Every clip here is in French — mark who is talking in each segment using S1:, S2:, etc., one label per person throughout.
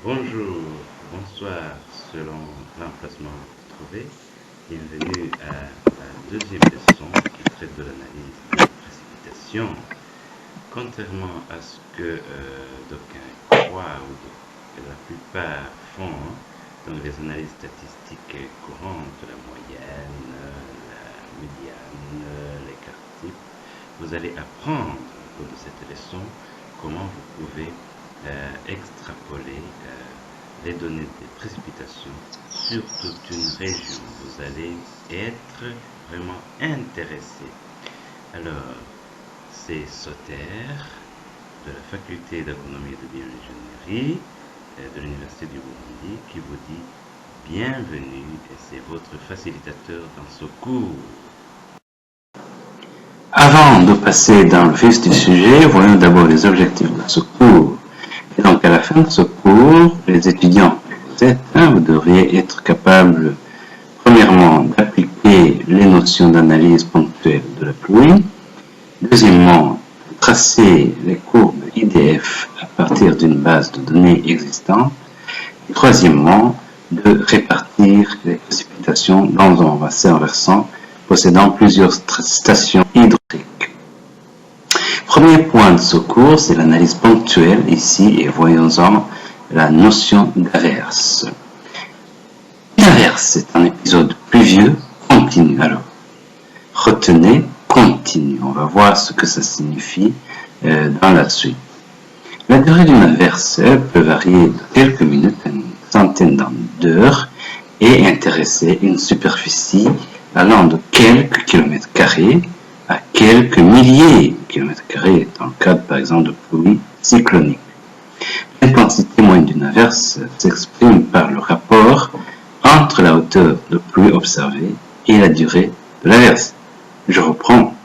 S1: Bonjour, bonsoir, selon l'emplacement trouvé. Bienvenue à la deuxième leçon qui traite de l'analyse des précipitations. Contrairement à ce que d'aucuns croient ou que la plupart font dans les analyses statistiques courantes, la moyenne, la médiane, l'écart type, vous allez apprendre au cours de cette leçon comment vous pouvez extrapoler les données des précipitations sur toute une région. Vous allez être vraiment intéressé. Alors, c'est Sauter de la faculté d'agronomie et de bioingénierie de l'Université du Burundi qui vous dit bienvenue et c'est votre facilitateur dans ce cours.
S2: Avant de passer dans le vif du sujet, voyons d'abord les objectifs de ce cours. Et donc à la fin de ce cours, les étudiants, vous devriez être capables, premièrement, d'appliquer les notions d'analyse ponctuelle de la pluie. Deuxièmement, tracer les courbes IDF à partir d'une base de données existante. Et troisièmement, de répartir les précipitations dans un bassin versant possédant plusieurs stations hydrauliques. Premier point de ce cours, c'est l'analyse ponctuelle ici et voyons-en la notion d'averse. L'averse, c'est un épisode pluvieux continu. Alors, retenez continu. On va voir ce que ça signifie dans la suite. La durée d'une averse peut varier de quelques minutes à une centaine d'heures et intéresser une superficie allant de quelques kilomètres carrés à quelques milliers de kilomètres carrés, dans le cadre par exemple de pluie cyclonique. L'intensité moyenne d'une averse s'exprime par le rapport entre la hauteur de pluie observée et la durée de l'averse. Je reprends.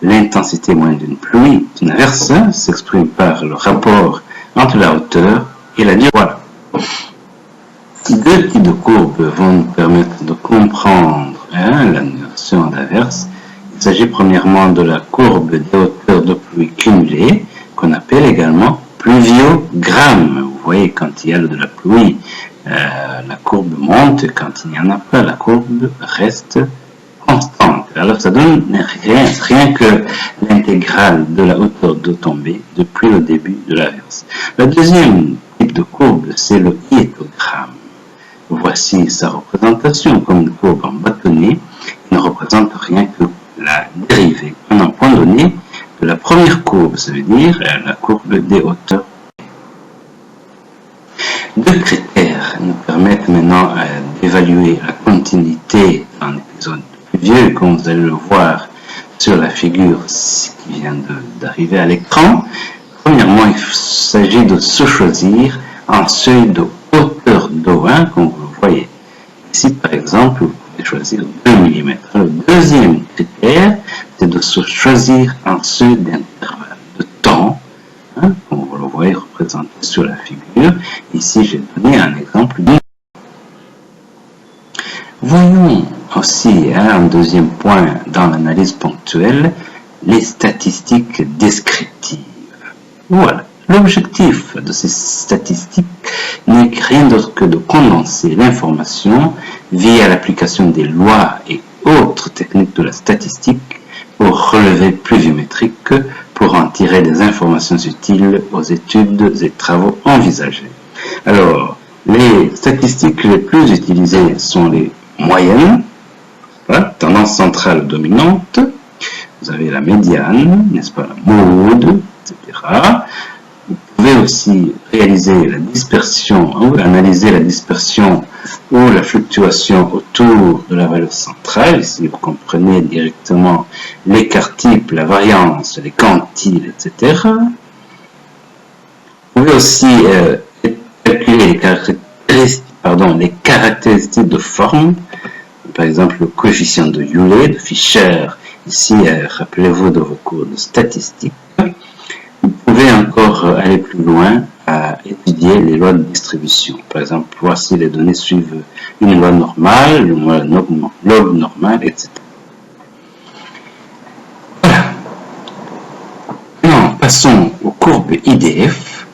S2: L'intensité moyenne d'une averse s'exprime par le rapport entre la hauteur et la durée. Voilà. Deux types de courbes vont nous permettre de comprendre la notion d'averse. Il s'agit premièrement de la courbe des hauteurs de pluie cumulées, qu'on appelle également pluviogramme. Vous voyez, quand il y a de la pluie, la courbe monte, et quand il n'y en a pas, la courbe reste constante. Alors ça donne rien que l'intégrale de la hauteur de tombée depuis le début de l'averse. Le deuxième type de courbe, c'est le hyétogramme. Voici sa représentation comme une courbe en bâtonnet qui ne représente rien que la dérivée en un point donné de la première courbe, ça veut dire la courbe des hauteurs. Deux critères nous permettent maintenant d'évaluer la continuité d'un épisode pluvieux, comme vous allez le voir sur la figure qui vient d'arriver à l'écran. Premièrement, il s'agit de se choisir un seuil de hauteur d'eau, comme vous le voyez. Ici, par exemple, vous pouvez choisir 2 mm. Le deuxième critère, c'est de se choisir un seuil d'intervalle de temps, comme vous le voyez représenté sur la figure. Ici, j'ai donné un exemple. Voyons aussi un deuxième point dans l'analyse ponctuelle, les statistiques descriptives. Voilà. L'objectif de ces statistiques n'est rien d'autre que de condenser l'information via l'application des lois et autres techniques de la statistique pour relever pluviométrique, pour en tirer des informations utiles aux études et travaux envisagés. Alors, les statistiques les plus utilisées sont les moyennes, tendance centrale dominante, vous avez la médiane, n'est-ce pas, la mode, etc. Vous pouvez aussi réaliser la dispersion, ou analyser la dispersion ou la fluctuation autour de la valeur centrale. Ici, vous comprenez directement l'écart type, la variance, les quantiles, etc. Vous pouvez aussi calculer les caractéristiques de forme, par exemple le coefficient de Euler, de Fisher. Ici, rappelez-vous de vos cours de statistique. Vous pouvez encore aller plus loin à étudier les lois de distribution. Par exemple, voici les données suivent une loi normale, une log normale, etc. Voilà. Maintenant, passons aux courbes IDF,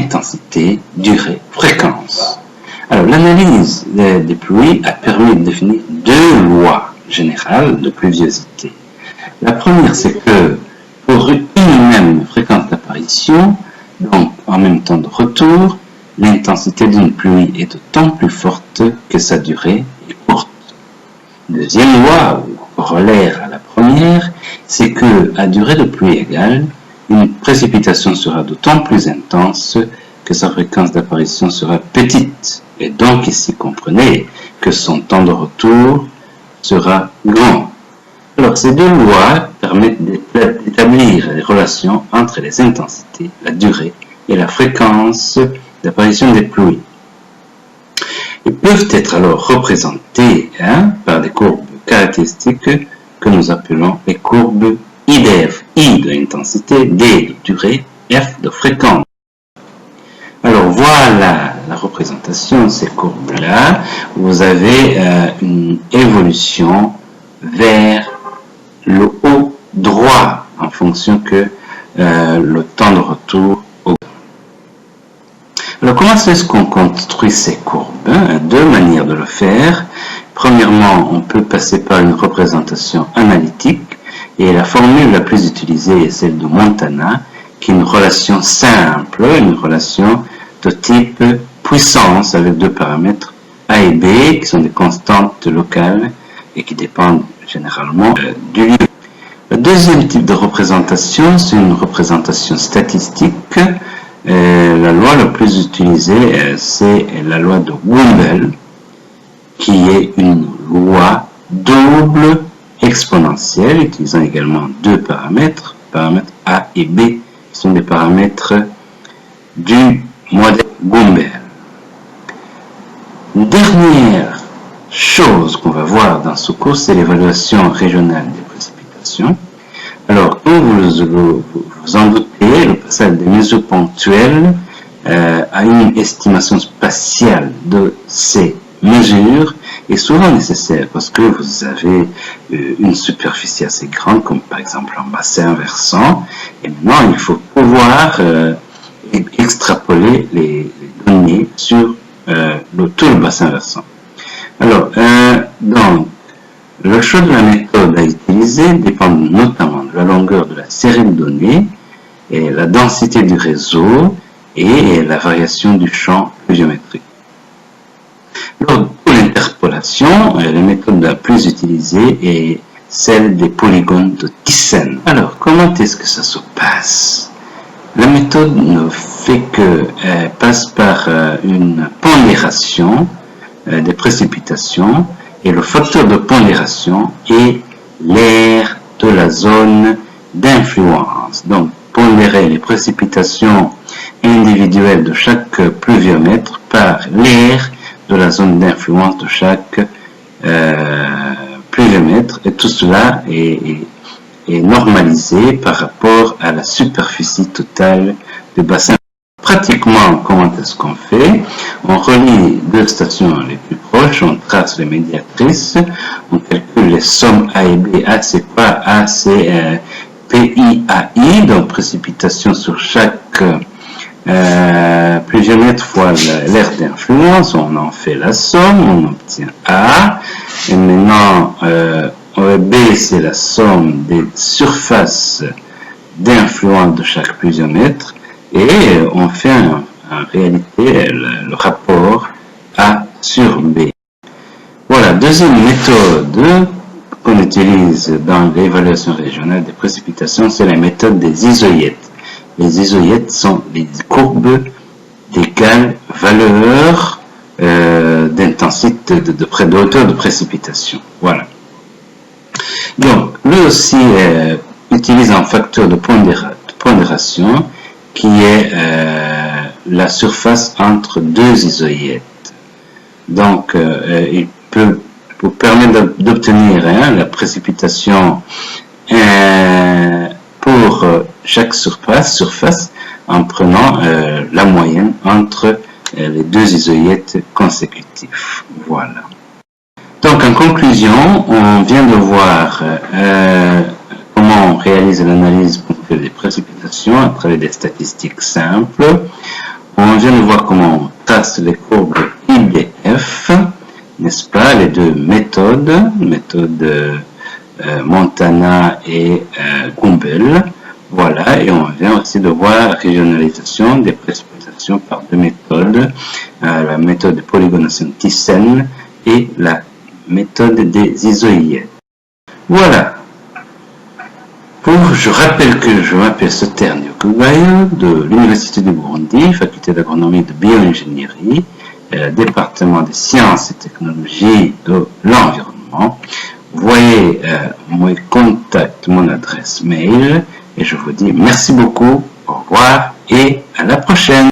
S2: intensité, durée, fréquence. Alors, l'analyse des pluies a permis de définir deux lois générales de pluviosité. La première, c'est que pour une même fréquence d'apparition, donc en même temps de retour, l'intensité d'une pluie est d'autant plus forte que sa durée est courte. Deuxième loi, ou corollaire à la première, c'est que, à durée de pluie égale, une précipitation sera d'autant plus intense que sa fréquence d'apparition sera petite. Et donc ici, comprenez que son temps de retour sera grand. Alors, ces deux lois permettent d'établir les relations entre les intensités, la durée et la fréquence d'apparition des pluies. Ils peuvent être alors représentés par des courbes caractéristiques que nous appelons les courbes IDF. I de intensité, D de durée, F de fréquence. Alors voilà la représentation de ces courbes-là. Vous avez une évolution vers le haut droit en fonction que le temps de retour augmente. Alors comment est-ce qu'on construit ces courbes? Deux manières de le faire. Premièrement, on peut passer par une représentation analytique et la formule la plus utilisée est celle de Montana, qui est une relation simple, une relation de type puissance avec deux paramètres A et B qui sont des constantes locales et qui dépendent généralement du lieu. Le deuxième type de représentation, c'est une représentation statistique. La loi la plus utilisée, c'est la loi de Wimble, qui est une loi double exponentielle, utilisant également deux paramètres A et B, qui sont des paramètres du modèle Wimble. Dernière chose qu'on va voir dans ce cours, c'est l'évaluation régionale des précipitations. Alors, comme vous en doutez, le passage des mesures ponctuelles à une estimation spatiale de ces mesures est souvent nécessaire parce que vous avez une superficie assez grande, comme par exemple un bassin versant, et maintenant il faut pouvoir extrapoler les données sur tout le bassin versant. Alors, donc, le choix de la méthode à utiliser dépend notamment de la longueur de la série de données, et la densité du réseau et la variation du champ pluviométrique. Alors, pour l'interpolation, la méthode la plus utilisée est celle des polygones de Thyssen. Alors, comment est-ce que ça se passe? La méthode ne fait que passe par une pondération des précipitations, et le facteur de pondération est l'aire de la zone d'influence. Donc, pondérer les précipitations individuelles de chaque pluviomètre par l'aire de la zone d'influence de chaque pluviomètre, et tout cela est normalisé par rapport à la superficie totale du bassin. Pratiquement, comment est-ce qu'on fait? On relie deux stations les plus proches, on trace les médiatrices, on calcule les sommes A et B. A, c'est quoi? A, c'est PIAI, donc précipitation sur chaque pluviomètre fois l'aire d'influence. On en fait la somme, on obtient A. Et maintenant, B, c'est la somme des surfaces d'influence de chaque pluviomètre. Et on fait en réalité le rapport A sur B. Voilà, deuxième méthode qu'on utilise dans l'évaluation régionale des précipitations, c'est la méthode des isoïettes. Les isoïettes sont les courbes d'égale valeur d'intensité, de hauteur de précipitation. Voilà. Donc, lui aussi utilise un facteur de pondération qui est la surface entre deux isoïettes. Donc, il peut vous permettre d'obtenir la précipitation pour chaque surface en prenant la moyenne entre les deux isoïettes consécutifs. Voilà. Donc, en conclusion, on vient de voir comment on réalise l'analyse ponctuelle des précipitations à travers des statistiques simples. On vient de voir comment on trace les courbes IDF, n'est-ce pas, les deux méthodes, Montana et Gumbel. Voilà, et on vient aussi de voir la régionalisation des précipitations par deux méthodes, la méthode de polygonation Thyssen et la méthode des isoïèdes. Voilà. Je rappelle que je m'appelle Soter Nyokubayo de l'Université du Burundi, faculté d'agronomie de bioingénierie, département des sciences et technologies de l'environnement. Voyez mon contact, mon adresse mail, et je vous dis merci beaucoup, au revoir et à la prochaine.